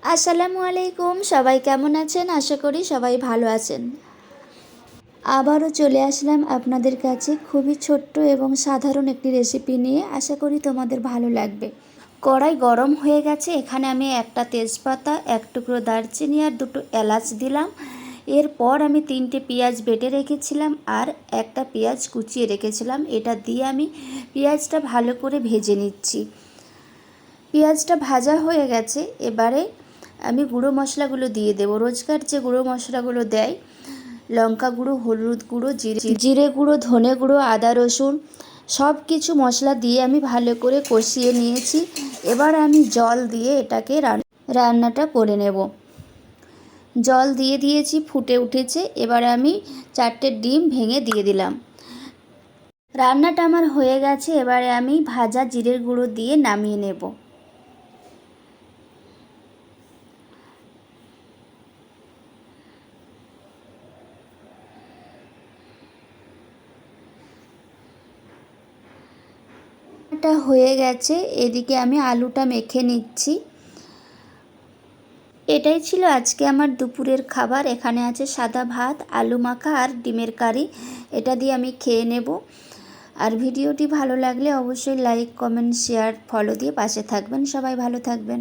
আসসালামু আলাইকুম, সবাই কেমন আছেন? আশা করি সবাই ভালো আছেন। আবারও চলে আসলাম আপনাদের কাছে খুবই ছোট্ট এবং সাধারণ একটি রেসিপি নিয়ে। আশা করি তোমাদের ভালো লাগবে। কড়াই গরম হয়ে গেছে, এখানে আমি একটা তেজপাতা, এক টুকরো দারচিনি আর দুটো এলাচ দিলাম। এরপর আমি 3টে পেঁয়াজ বেটে রেখেছিলাম আর একটা পেঁয়াজ কুচিয়ে রেখেছিলাম। এটা দিয়ে আমি পেঁয়াজটা ভালো করে ভেজে নিচ্ছি। পেঁয়াজটা ভাজা হয়ে গেছে, এবারে আমি গুঁড়ো মশলাগুলো দিয়ে দেবো। রোজকার যে গুঁড়ো মশলাগুলো দেয়, লঙ্কা গুঁড়ো, হলুদ গুঁড়ো, জিরে গুঁড়ো, ধনে গুঁড়ো, আদা রসুন সব কিছু মশলা দিয়ে আমি ভালো করে কষিয়ে নিয়েছি। এবার আমি জল দিয়ে এটাকে রান্নাটা করে নেব। জল দিয়ে দিয়েছি, ফুটে উঠেছে। এবার আমি 4টে ডিম ভেঙে দিয়ে দিলাম। রান্নাটা আমার হয়ে গেছে, এবারে আমি ভাজা জিরের গুঁড়ো দিয়ে নামিয়ে নেব। এটা হয়ে গেছে, এদিকে আমি আলুটা মেখে নিচ্ছি। এটাই ছিল আজকে আমার দুপুরের খাবার। এখানে আছে সাদা ভাত, আলু মাখা আর ডিমের কারি। এটা দিয়ে আমি খেয়ে নেব। আর ভিডিওটি ভালো লাগলে অবশ্যই লাইক, কমেন্ট, শেয়ার, ফলো দিয়ে পাশে থাকবেন। সবাই ভালো থাকবেন।